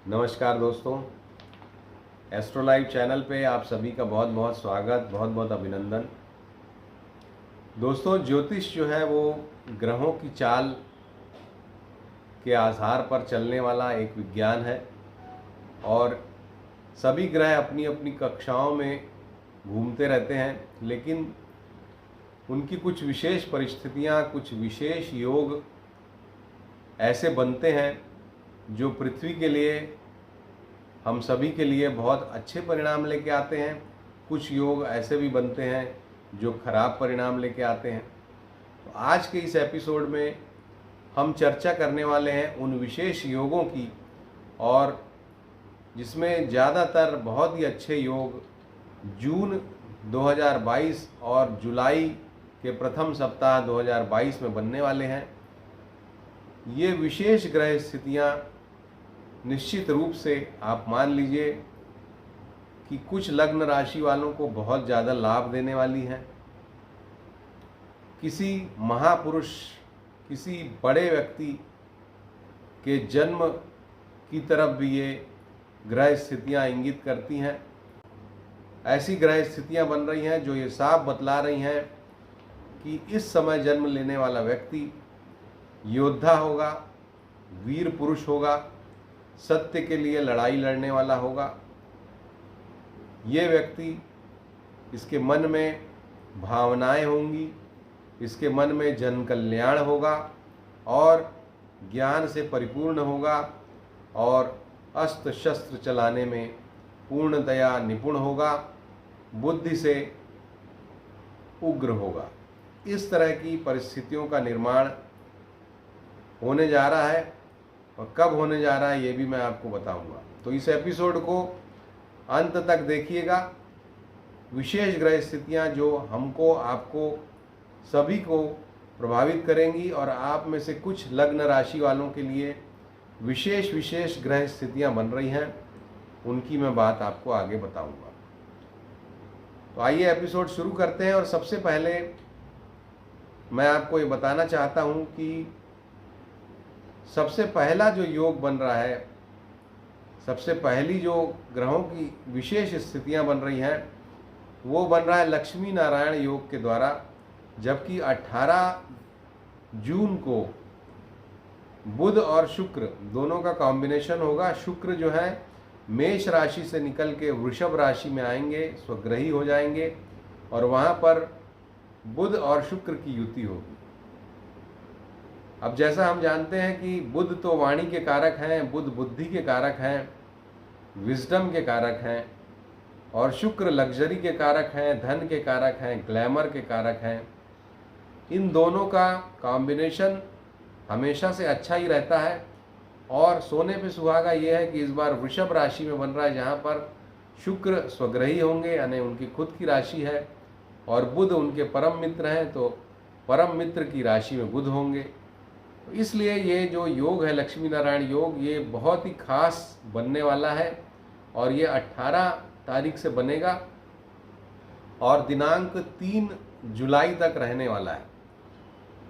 नमस्कार दोस्तों, astro live channel पे आप सभी का बहुत बहुत स्वागत, बहुत बहुत अभिनंदन। दोस्तों, ज्योतिष जो है वो ग्रहों की चाल के आधार पर चलने वाला एक विज्ञान है और सभी ग्रह अपनी अपनी कक्षाओं में घूमते रहते हैं, लेकिन उनकी कुछ विशेष परिस्थितियां, कुछ विशेष योग ऐसे बनते हैं जो पृथ्वी के लिए, हम सभी के लिए बहुत अच्छे परिणाम लेके आते हैं। कुछ योग ऐसे भी बनते हैं जो खराब परिणाम लेके आते हैं। तो आज के इस एपिसोड में हम चर्चा करने वाले हैं उन विशेष योगों की, और जिसमें ज़्यादातर बहुत ही अच्छे योग जून 2022 और जुलाई के प्रथम सप्ताह 2022 में बनने वाले हैं। ये विशेष ग्रह स्थितियाँ निश्चित रूप से आप मान लीजिए कि कुछ लग्न राशि वालों को बहुत ज़्यादा लाभ देने वाली हैं। किसी महापुरुष, किसी बड़े व्यक्ति के जन्म की तरफ भी ये ग्रह स्थितियाँ इंगित करती हैं। ऐसी ग्रह स्थितियाँ बन रही हैं जो ये साफ बतला रही हैं कि इस समय जन्म लेने वाला व्यक्ति योद्धा होगा, वीर पुरुष होगा, सत्य के लिए लड़ाई लड़ने वाला होगा। ये व्यक्ति, इसके मन में भावनाएं होंगी, इसके मन में जन कल्याण होगा और ज्ञान से परिपूर्ण होगा और अस्त्र शस्त्र चलाने में पूर्णतया निपुण होगा, बुद्धि से उग्र होगा। इस तरह की परिस्थितियों का निर्माण होने जा रहा है और कब होने जा रहा है ये भी मैं आपको बताऊंगा। तो इस एपिसोड को अंत तक देखिएगा। विशेष ग्रह स्थितियां जो हमको, आपको, सभी को प्रभावित करेंगी और आप में से कुछ लग्न राशि वालों के लिए विशेष ग्रह स्थितियां बन रही हैं, उनकी मैं बात आपको आगे बताऊंगा। तो आइए एपिसोड शुरू करते हैं। और सबसे पहले मैं आपको ये बताना चाहता हूं कि सबसे पहला जो योग बन रहा है, सबसे पहली जो ग्रहों की विशेष स्थितियां बन रही हैं, वो बन रहा है लक्ष्मी नारायण योग के द्वारा। जबकि 18 जून को बुध और शुक्र दोनों का कॉम्बिनेशन होगा। शुक्र जो है मेष राशि से निकल के वृषभ राशि में आएंगे, स्वग्रही हो जाएंगे और वहाँ पर बुध और शुक्र की युति होगी। अब जैसा हम जानते हैं कि बुध तो वाणी के कारक हैं, बुध बुद्धि के कारक हैं, विजडम के कारक हैं, और शुक्र लग्जरी के कारक हैं, धन के कारक हैं, ग्लैमर के कारक हैं। इन दोनों का कॉम्बिनेशन हमेशा से अच्छा ही रहता है। और सोने पे सुहागा ये है कि इस बार वृषभ राशि में बन रहा है, जहाँ पर शुक्र स्वग्रही होंगे, यानी उनकी खुद की राशि है, और बुध उनके परम मित्र हैं, तो परम मित्र की राशि में बुध होंगे। इसलिए ये जो योग है लक्ष्मी नारायण योग, ये बहुत ही खास बनने वाला है और ये 18 तारीख से बनेगा और दिनांक 3 जुलाई तक रहने वाला है।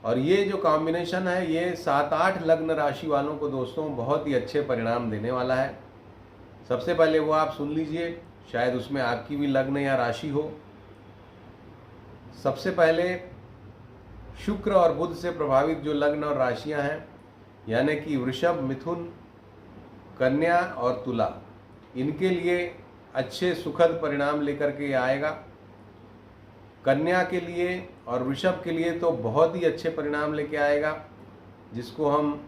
और ये जो कॉम्बिनेशन है ये 7-8 लग्न राशि वालों को दोस्तों बहुत ही अच्छे परिणाम देने वाला है। सबसे पहले वो आप सुन लीजिए, शायद उसमें आपकी भी लग्न या राशि हो। सबसे पहले शुक्र और बुध से प्रभावित जो लग्न और राशियां हैं, यानी कि वृषभ, मिथुन, कन्या और तुला, इनके लिए अच्छे सुखद परिणाम लेकर के आएगा। कन्या के लिए और वृषभ के लिए तो बहुत ही अच्छे परिणाम लेके आएगा, जिसको हम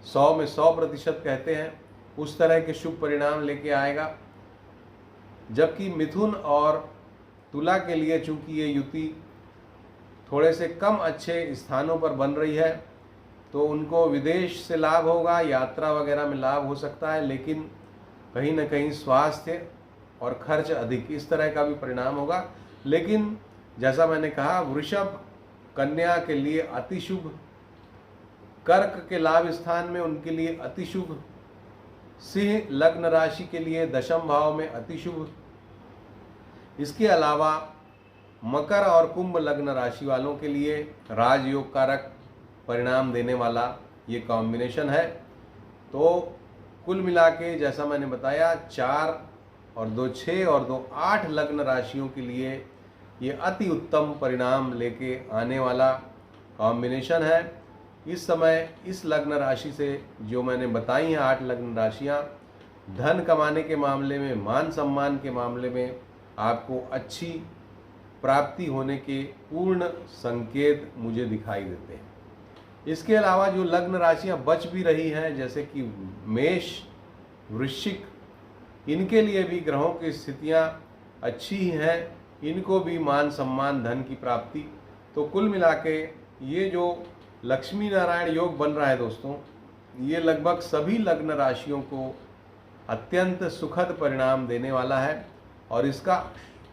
100 में 100% कहते हैं, उस तरह के शुभ परिणाम लेके आएगा। जबकि मिथुन और तुला के लिए चूंकि ये युति थोड़े से कम अच्छे स्थानों पर बन रही है, तो उनको विदेश से लाभ होगा, यात्रा वगैरह में लाभ हो सकता है, लेकिन कहीं ना कहीं स्वास्थ्य और खर्च अधिक, इस तरह का भी परिणाम होगा। लेकिन जैसा मैंने कहा, वृषभ कन्या के लिए अति शुभ, कर्क के लाभ स्थान में उनके लिए अति शुभ, सिंह लग्न राशि के लिए दशम भाव में अति शुभ। इसके अलावा मकर और कुंभ लग्न राशि वालों के लिए राजयोग कारक परिणाम देने वाला ये कॉम्बिनेशन है। तो कुल मिला के जैसा मैंने बताया 4 और 2 6 और 2 8 लग्न राशियों के लिए ये अति उत्तम परिणाम लेके आने वाला कॉम्बिनेशन है। इस समय इस लग्न राशि से जो मैंने बताई हैं 8 लग्न राशियाँ, धन कमाने के मामले में, मान सम्मान के मामले में आपको अच्छी प्राप्ति होने के पूर्ण संकेत मुझे दिखाई देते हैं। इसके अलावा जो लग्न राशियां बच भी रही हैं जैसे कि मेष, वृश्चिक, इनके लिए भी ग्रहों की स्थितियां अच्छी ही हैं, इनको भी मान सम्मान, धन की प्राप्ति। तो कुल मिला के ये जो लक्ष्मी नारायण योग बन रहा है दोस्तों, ये लगभग सभी लग्न राशियों को अत्यंत सुखद परिणाम देने वाला है और इसका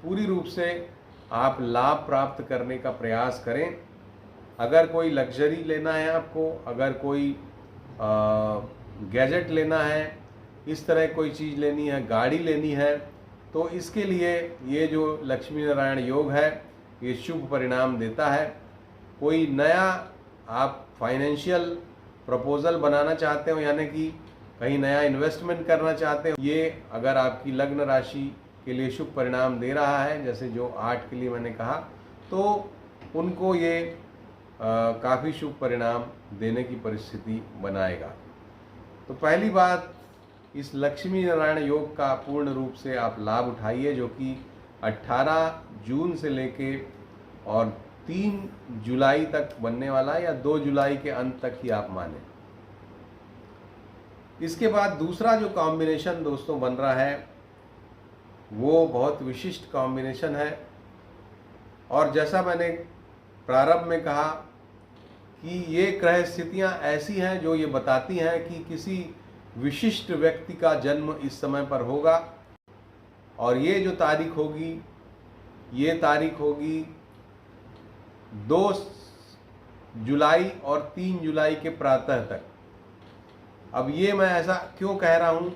पूरी रूप से आप लाभ प्राप्त करने का प्रयास करें। अगर कोई लग्जरी लेना है आपको, अगर कोई गैजेट लेना है, इस तरह कोई चीज़ लेनी है, गाड़ी लेनी है, तो इसके लिए ये जो लक्ष्मी नारायण योग है ये शुभ परिणाम देता है। कोई नया आप फाइनेंशियल प्रपोजल बनाना चाहते हो, यानी कि कहीं नया इन्वेस्टमेंट करना चाहते हो, ये अगर आपकी लग्न राशि के लिए शुभ परिणाम दे रहा है, जैसे जो 8 के लिए मैंने कहा, तो उनको ये काफ़ी शुभ परिणाम देने की परिस्थिति बनाएगा। तो पहली बात, इस लक्ष्मी नारायण योग का पूर्ण रूप से आप लाभ उठाइए, जो कि 18 जून से लेके और 3 जुलाई तक बनने वाला है, या 2 जुलाई के अंत तक ही आप माने। इसके बाद दूसरा जो कॉम्बिनेशन दोस्तों बन रहा है वो बहुत विशिष्ट कॉम्बिनेशन है, और जैसा मैंने प्रारंभ में कहा कि ये ग्रह स्थितियां ऐसी हैं जो ये बताती हैं कि किसी विशिष्ट व्यक्ति का जन्म इस समय पर होगा, और ये जो तारीख होगी, ये तारीख होगी 2 जुलाई और 3 जुलाई के प्रातः तक। अब ये मैं ऐसा क्यों कह रहा हूँ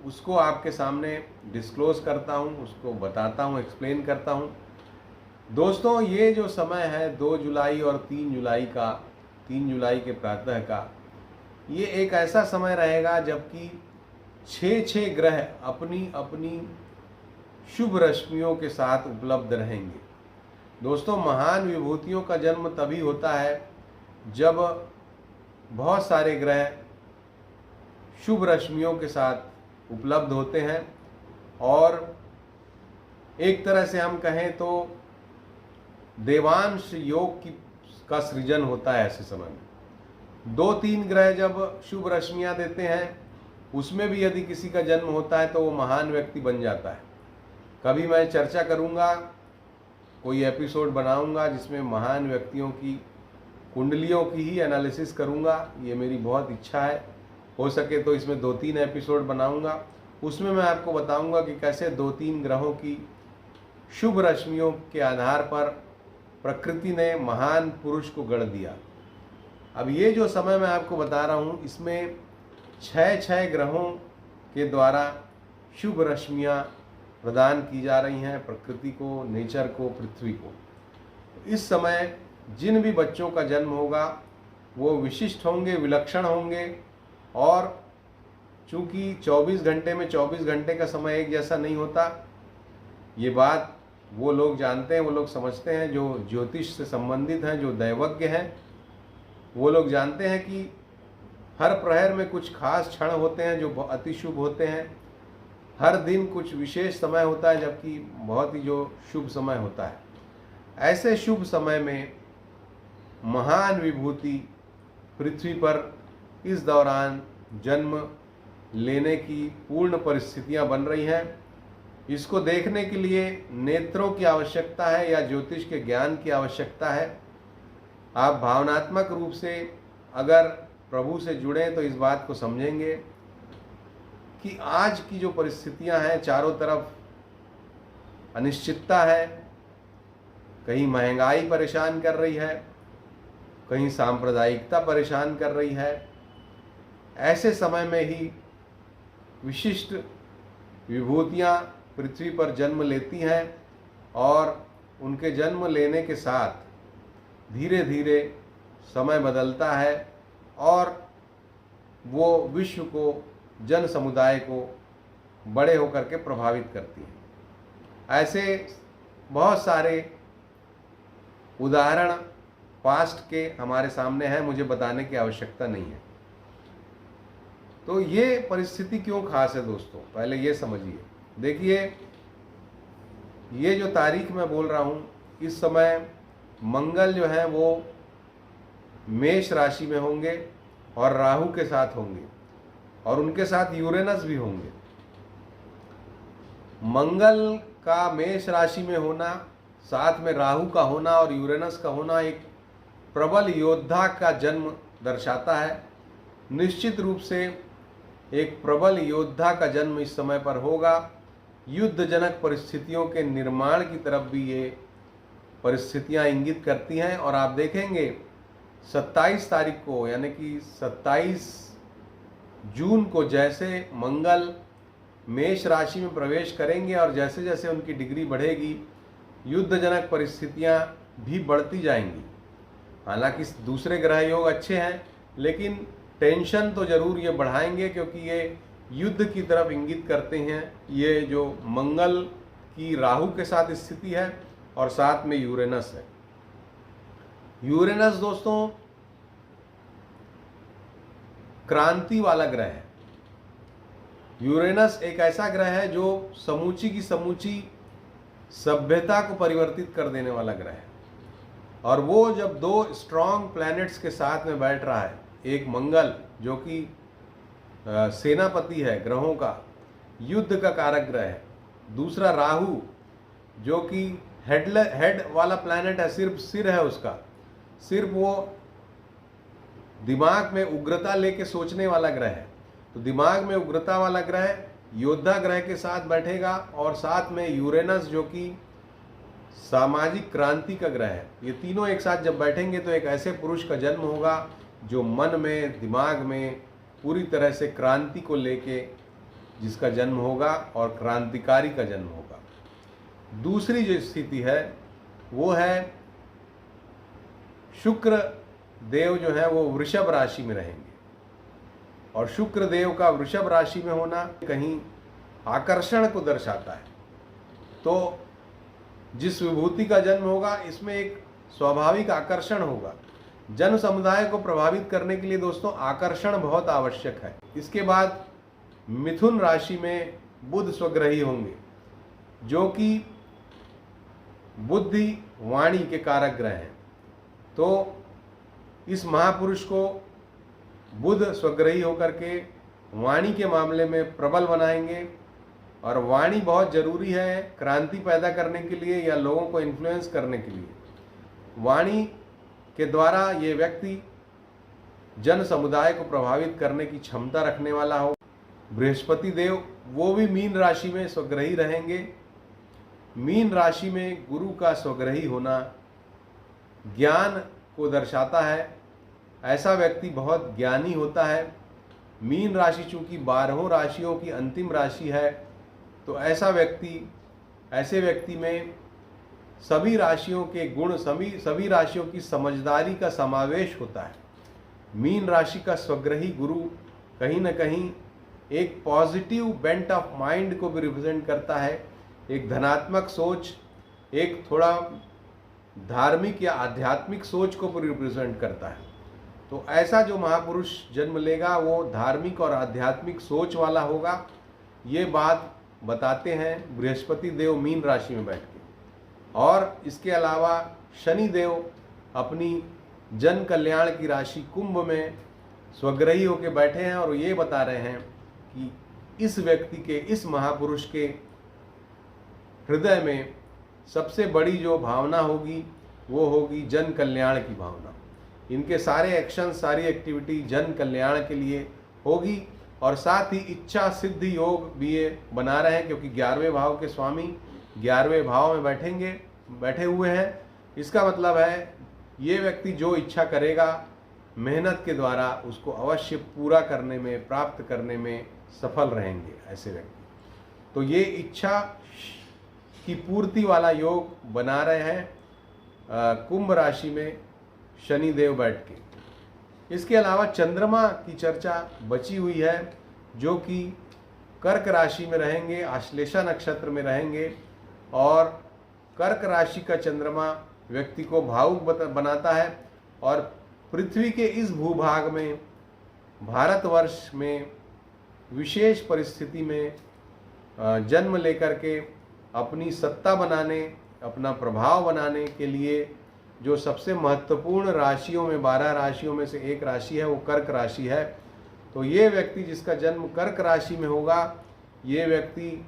उसको आपके सामने डिस्क्लोज करता हूँ, उसको बताता हूँ, एक्सप्लेन करता हूँ। दोस्तों, ये जो समय है 2 जुलाई और 3 जुलाई का, 3 जुलाई के प्रातः का, ये एक ऐसा समय रहेगा जबकि 6 ग्रह अपनी अपनी शुभ रश्मियों के साथ उपलब्ध रहेंगे। दोस्तों, महान विभूतियों का जन्म तभी होता है जब बहुत सारे ग्रह शुभ रश्मियों के साथ उपलब्ध होते हैं, और एक तरह से हम कहें तो देवांश योग का सृजन होता है ऐसे समय में। 2-3 ग्रह जब शुभ रश्मियां देते हैं, उसमें भी यदि किसी का जन्म होता है तो वो महान व्यक्ति बन जाता है। कभी मैं चर्चा करूंगा, कोई एपिसोड बनाऊंगा जिसमें महान व्यक्तियों की कुंडलियों की ही एनालिसिस करूंगा, ये मेरी बहुत इच्छा है। हो सके तो इसमें 2-3 एपिसोड बनाऊंगा, उसमें मैं आपको बताऊंगा कि कैसे 2-3 ग्रहों की शुभ रश्मियों के आधार पर प्रकृति ने महान पुरुष को गढ़ दिया। अब ये जो समय मैं आपको बता रहा हूँ, इसमें 6 ग्रहों के द्वारा शुभ रश्मियाँ प्रदान की जा रही हैं प्रकृति को, नेचर को, पृथ्वी को। इस समय जिन भी बच्चों का जन्म होगा वो विशिष्ट होंगे, विलक्षण होंगे, और चूँकि 24 घंटे में 24 घंटे का समय एक जैसा नहीं होता, ये बात वो लोग जानते हैं, वो लोग समझते हैं जो ज्योतिष से संबंधित हैं, जो दैवज्ञ हैं, वो लोग जानते हैं कि हर प्रहर में कुछ खास क्षण होते हैं जो अति शुभ होते हैं। हर दिन कुछ विशेष समय होता है जबकि बहुत ही जो शुभ समय होता है। ऐसे शुभ समय में महान विभूति पृथ्वी पर इस दौरान जन्म लेने की पूर्ण परिस्थितियां बन रही हैं। इसको देखने के लिए नेत्रों की आवश्यकता है या ज्योतिष के ज्ञान की आवश्यकता है। आप भावनात्मक रूप से अगर प्रभु से जुड़े तो इस बात को समझेंगे कि आज की जो परिस्थितियां हैं, चारों तरफ अनिश्चितता है, कहीं महंगाई परेशान कर रही है, कहीं सांप्रदायिकता परेशान कर रही है। ऐसे समय में ही विशिष्ट विभूतियां पृथ्वी पर जन्म लेती हैं, और उनके जन्म लेने के साथ धीरे धीरे समय बदलता है और वो विश्व को जन समुदाय को बड़े होकर के प्रभावित करती है। ऐसे बहुत सारे उदाहरण पास्ट के हमारे सामने हैं, मुझे बताने की आवश्यकता नहीं है। तो ये परिस्थिति क्यों खास है दोस्तों, पहले ये समझिए। देखिए, ये जो तारीख मैं बोल रहा हूँ, इस समय मंगल जो है वो मेष राशि में होंगे और राहु के साथ होंगे, और उनके साथ यूरेनस भी होंगे। मंगल का मेष राशि में होना, साथ में राहु का होना और यूरेनस का होना एक प्रबल योद्धा का जन्म दर्शाता है। निश्चित रूप से एक प्रबल योद्धा का जन्म इस समय पर होगा। युद्धजनक परिस्थितियों के निर्माण की तरफ भी ये परिस्थितियां इंगित करती हैं। और आप देखेंगे 27 तारीख को, यानी कि 27 जून को जैसे मंगल मेष राशि में प्रवेश करेंगे और जैसे जैसे उनकी डिग्री बढ़ेगी, युद्धजनक परिस्थितियां भी बढ़ती जाएंगी। हालांकि दूसरे ग्रह योग अच्छे हैं, लेकिन टेंशन तो जरूर ये बढ़ाएंगे, क्योंकि ये युद्ध की तरफ इंगित करते हैं। ये जो मंगल की राहु के साथ स्थिति है और साथ में यूरेनस है। यूरेनस दोस्तों क्रांति वाला ग्रह है। यूरेनस एक ऐसा ग्रह है जो समूची की समूची सभ्यता को परिवर्तित कर देने वाला ग्रह है। और वो जब दो स्ट्रॉन्ग प्लैनेट्स के साथ में बैठ रहा है, एक मंगल जो कि सेनापति है ग्रहों का, युद्ध का कारक ग्रह है, दूसरा राहु जो कि हेड वाला प्लैनेट है, सिर्फ सिर है उसका, सिर्फ वो दिमाग में उग्रता लेके सोचने वाला ग्रह है। तो दिमाग में उग्रता वाला ग्रह योद्धा ग्रह के साथ बैठेगा, और साथ में यूरेनस जो कि सामाजिक क्रांति का ग्रह है। ये तीनों एक साथ जब बैठेंगे तो एक ऐसे पुरुष का जन्म होगा जो मन में, दिमाग में पूरी तरह से क्रांति को लेके जिसका जन्म होगा और क्रांतिकारी का जन्म होगा। दूसरी जो स्थिति है वो है शुक्र देव जो है वो वृषभ राशि में रहेंगे, और शुक्र देव का वृषभ राशि में होना कहीं आकर्षण को दर्शाता है। तो जिस विभूति का जन्म होगा इसमें एक स्वाभाविक आकर्षण होगा। जन समुदाय को प्रभावित करने के लिए दोस्तों आकर्षण बहुत आवश्यक है। इसके बाद मिथुन राशि में बुध स्वग्रही होंगे, जो कि बुद्धि वाणी के कारक ग्रह हैं। तो इस महापुरुष को बुध स्वग्रही होकर के वाणी के मामले में प्रबल बनाएंगे, और वाणी बहुत जरूरी है क्रांति पैदा करने के लिए या लोगों को इन्फ्लुएंस करने के लिए। वाणी के द्वारा ये व्यक्ति जन समुदाय को प्रभावित करने की क्षमता रखने वाला हो। बृहस्पति देव वो भी मीन राशि में स्वग्रही रहेंगे। मीन राशि में गुरु का स्वग्रही होना ज्ञान को दर्शाता है। ऐसा व्यक्ति बहुत ज्ञानी होता है। मीन राशि चूंकि 12 राशियों की अंतिम राशि है, तो ऐसे व्यक्ति में सभी राशियों के गुण, सभी राशियों की समझदारी का समावेश होता है। मीन राशि का स्वग्रही गुरु कहीं न कहीं एक पॉजिटिव बेंट ऑफ माइंड को भी रिप्रेजेंट करता है, एक धनात्मक सोच, एक थोड़ा धार्मिक या आध्यात्मिक सोच को भी रिप्रेजेंट करता है। तो ऐसा जो महापुरुष जन्म लेगा वो धार्मिक और आध्यात्मिक सोच वाला होगा। ये बात बताते हैं बृहस्पति देव मीन राशि में बैठ के। और इसके अलावा शनि देव अपनी जन कल्याण की राशि कुंभ में स्वग्रही होकर बैठे हैं, और ये बता रहे हैं कि इस व्यक्ति के, इस महापुरुष के हृदय में सबसे बड़ी जो भावना होगी वो होगी जन कल्याण की भावना। इनके सारे एक्शन, सारी एक्टिविटी जन कल्याण के लिए होगी। और साथ ही इच्छा सिद्धि योग भी ये बना रहे हैं, क्योंकि 11वें भाव के स्वामी 11वें भाव में बैठे हुए हैं। इसका मतलब है ये व्यक्ति जो इच्छा करेगा मेहनत के द्वारा उसको अवश्य पूरा करने में, प्राप्त करने में सफल रहेंगे ऐसे व्यक्ति। तो ये इच्छा की पूर्ति वाला योग बना रहे हैं कुंभ राशि में शनि देव बैठ के। इसके अलावा चंद्रमा की चर्चा बची हुई है। जो कि कर्क राशि में रहेंगे, आश्लेषा नक्षत्र में रहेंगे। और कर्क राशि का चंद्रमा व्यक्ति को भावुक बनाता है और पृथ्वी के इस भूभाग में, भारतवर्ष में विशेष परिस्थिति में जन्म लेकर के अपनी सत्ता बनाने, अपना प्रभाव बनाने के लिए जो सबसे महत्वपूर्ण राशियों में, 12 राशियों में से एक राशि है, वो कर्क राशि है। तो ये व्यक्ति जिसका जन्म कर्क राशि में होगा, ये व्यक्ति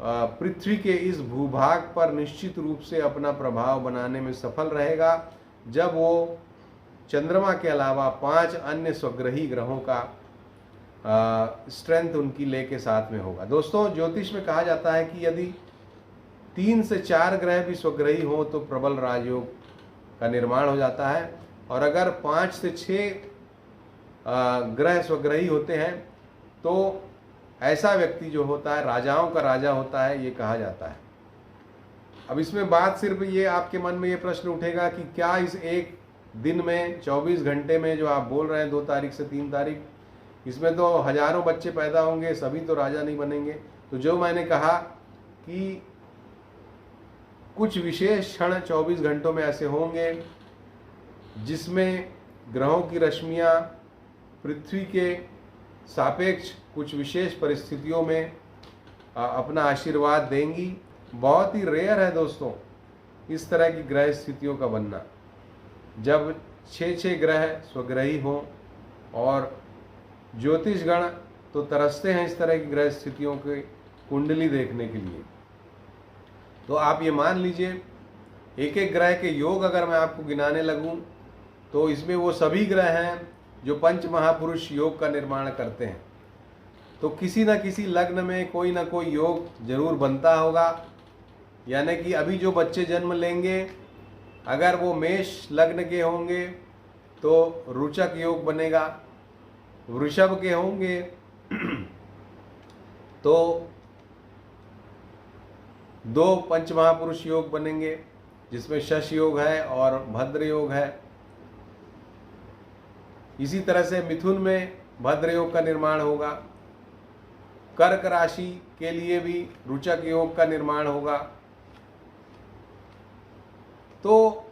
पृथ्वी के इस भूभाग पर निश्चित रूप से अपना प्रभाव बनाने में सफल रहेगा, जब वो चंद्रमा के अलावा 5 अन्य स्वग्रही ग्रहों का स्ट्रेंथ उनकी ले के साथ में होगा। दोस्तों, ज्योतिष में कहा जाता है कि यदि 3 से 4 ग्रह भी स्वग्रही हों तो प्रबल राजयोग का निर्माण हो जाता है, और अगर 5 से 6 ग्रह स्वग्रही होते हैं तो ऐसा व्यक्ति जो होता है राजाओं का राजा होता है, ये कहा जाता है। अब इसमें बात सिर्फ ये, आपके मन में ये प्रश्न उठेगा कि क्या इस एक दिन में 24 घंटे में जो आप बोल रहे हैं 2 तारीख से 3 तारीख, इसमें तो हजारों बच्चे पैदा होंगे, सभी तो राजा नहीं बनेंगे। तो जो मैंने कहा कि कुछ विशेष क्षण 24 घंटों में ऐसे होंगे जिसमें ग्रहों की रश्मियाँ पृथ्वी के सापेक्ष कुछ विशेष परिस्थितियों में अपना आशीर्वाद देंगी। बहुत ही रेयर है दोस्तों इस तरह की ग्रह स्थितियों का बनना, जब 6 ग्रह स्वग्रही हों, और ज्योतिषगण तो तरसते हैं इस तरह की ग्रह स्थितियों के कुंडली देखने के लिए। तो आप ये मान लीजिए, एक एक ग्रह के योग अगर मैं आपको गिनाने लगूं तो इसमें वो सभी ग्रह हैं जो पंच महापुरुष योग का निर्माण करते हैं। तो किसी न किसी लग्न में कोई ना कोई योग जरूर बनता होगा। यानी कि अभी जो बच्चे जन्म लेंगे, अगर वो मेष लग्न के होंगे तो रुचक योग बनेगा, वृषभ के होंगे तो 2 पंच महापुरुष योग बनेंगे, जिसमें शश योग है और भद्र योग है। इसी तरह से मिथुन में भद्र योग का निर्माण होगा, कर्क राशि के लिए भी रुचक योग का निर्माण होगा। तो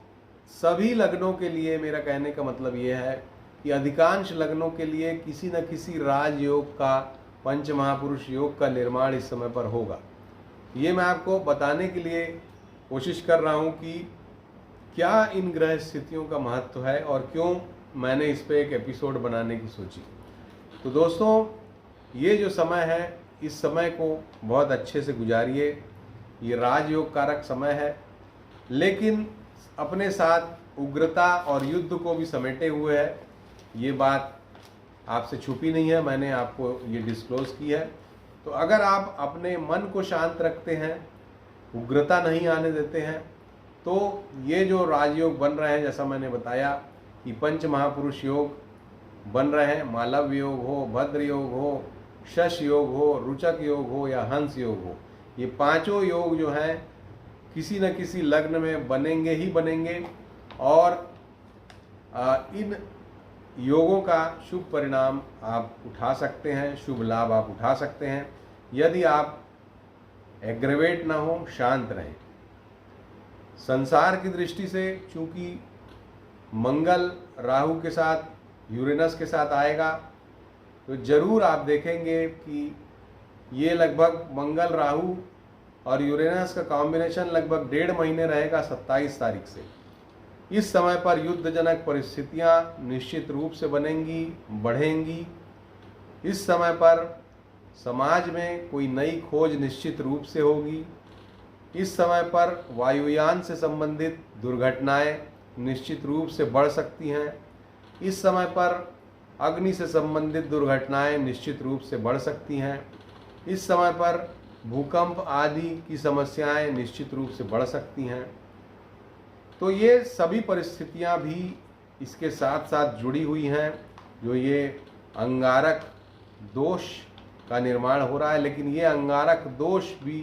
सभी लग्नों के लिए मेरा कहने का मतलब यह है कि अधिकांश लग्नों के लिए किसी न किसी राजयोग का, पंच महापुरुष योग का निर्माण इस समय पर होगा। ये मैं आपको बताने के लिए कोशिश कर रहा हूँ कि क्या इन ग्रह स्थितियों का महत्व है और क्यों मैंने इस पे एक एपिसोड बनाने की सोची। तो दोस्तों, ये जो समय है, इस समय को बहुत अच्छे से गुजारिए। ये राजयोग कारक समय है, लेकिन अपने साथ उग्रता और युद्ध को भी समेटे हुए है। ये बात आपसे छुपी नहीं है, मैंने आपको ये डिस्क्लोज की है। तो अगर आप अपने मन को शांत रखते हैं, उग्रता नहीं आने देते हैं, तो ये जो राजयोग बन रहे हैं, जैसा मैंने बताया कि पंच महापुरुष योग बन रहे हैं, मालव्य योग हो, भद्र योग हो, शश योग हो, रुचक योग हो या हंस योग हो, ये पांचों योग जो हैं किसी न किसी लग्न में बनेंगे ही बनेंगे। और इन योगों का शुभ परिणाम आप उठा सकते हैं, शुभ लाभ आप उठा सकते हैं, यदि आप एग्रेवेट ना हो, शांत रहें। संसार की दृष्टि से चूंकि मंगल राहु के साथ, यूरेनस के साथ आएगा, तो जरूर आप देखेंगे कि ये लगभग मंगल राहु और यूरेनस का कॉम्बिनेशन लगभग 1.5 महीने रहेगा, 27 तारीख से। इस समय पर युद्धजनक परिस्थितियां निश्चित रूप से बनेंगी, बढ़ेंगी। इस समय पर समाज में कोई नई खोज निश्चित रूप से होगी। इस समय पर वायुयान से संबंधित दुर्घटनाएं निश्चित रूप से बढ़ सकती हैं। इस समय पर अग्नि से संबंधित दुर्घटनाएं निश्चित रूप से बढ़ सकती हैं। इस समय पर भूकंप आदि की समस्याएं निश्चित रूप से बढ़ सकती हैं। तो ये सभी परिस्थितियां भी इसके साथ साथ जुड़ी हुई हैं, जो ये अंगारक दोष का निर्माण हो रहा है। लेकिन ये अंगारक दोष भी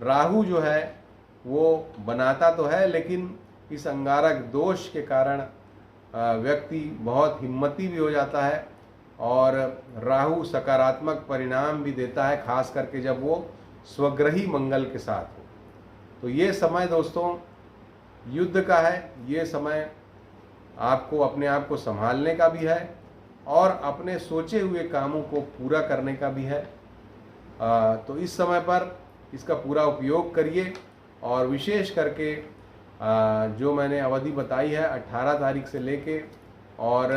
राहु जो है वो बनाता तो है, लेकिन इस अंगारक दोष के कारण व्यक्ति बहुत हिम्मती भी हो जाता है और राहु सकारात्मक परिणाम भी देता है, खास करके जब वो स्वग्रही मंगल के साथ हो। तो ये समय दोस्तों युद्ध का है, ये समय आपको अपने आप को संभालने का भी है और अपने सोचे हुए कामों को पूरा करने का भी है। तो इस समय पर इसका पूरा उपयोग करिए और विशेष करके जो मैंने अवधि बताई है 18 तारीख से लेके और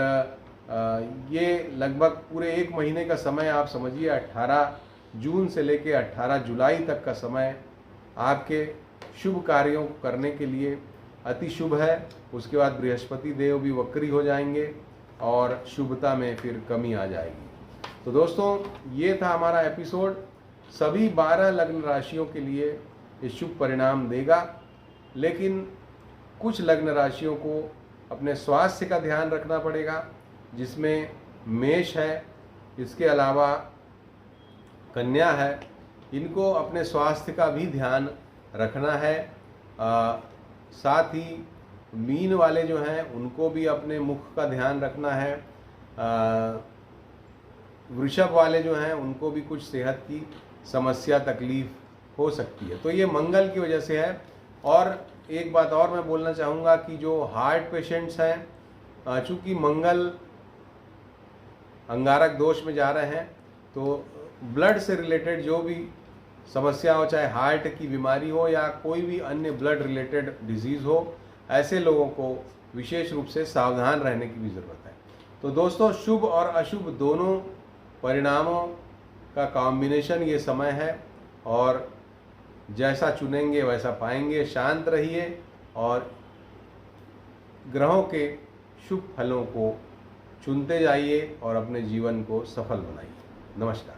ये लगभग पूरे 1 महीने का समय आप समझिए, 18 जून से लेके 18 जुलाई तक का समय आपके शुभ कार्यों को करने के लिए अति शुभ है। उसके बाद बृहस्पति देव भी वक्री हो जाएंगे और शुभता में फिर कमी आ जाएगी। तो दोस्तों ये था हमारा एपिसोड। सभी 12 लग्न राशियों के लिए ये शुभ परिणाम देगा, लेकिन कुछ लग्न राशियों को अपने स्वास्थ्य का ध्यान रखना पड़ेगा, जिसमें मेष है, इसके अलावा कन्या है। इनको अपने स्वास्थ्य का भी ध्यान रखना है। साथ ही मीन वाले जो हैं उनको भी अपने मुख का ध्यान रखना है। वृषभ वाले जो हैं उनको भी कुछ सेहत की समस्या तकलीफ हो सकती है। तो ये मंगल की वजह से है। और एक बात और मैं बोलना चाहूँगा कि जो हार्ट पेशेंट्स हैं, चूँकि मंगल अंगारक दोष में जा रहे हैं, तो ब्लड से रिलेटेड जो भी समस्या हो, चाहे हार्ट की बीमारी हो या कोई भी अन्य ब्लड रिलेटेड डिजीज़ हो, ऐसे लोगों को विशेष रूप से सावधान रहने की भी ज़रूरत है। तो दोस्तों शुभ और अशुभ दोनों परिणामों का कॉम्बिनेशन ये समय है और जैसा चुनेंगे वैसा पाएंगे। शांत रहिए और ग्रहों के शुभ फलों को चुनते जाइए और अपने जीवन को सफल बनाइए। नमस्कार।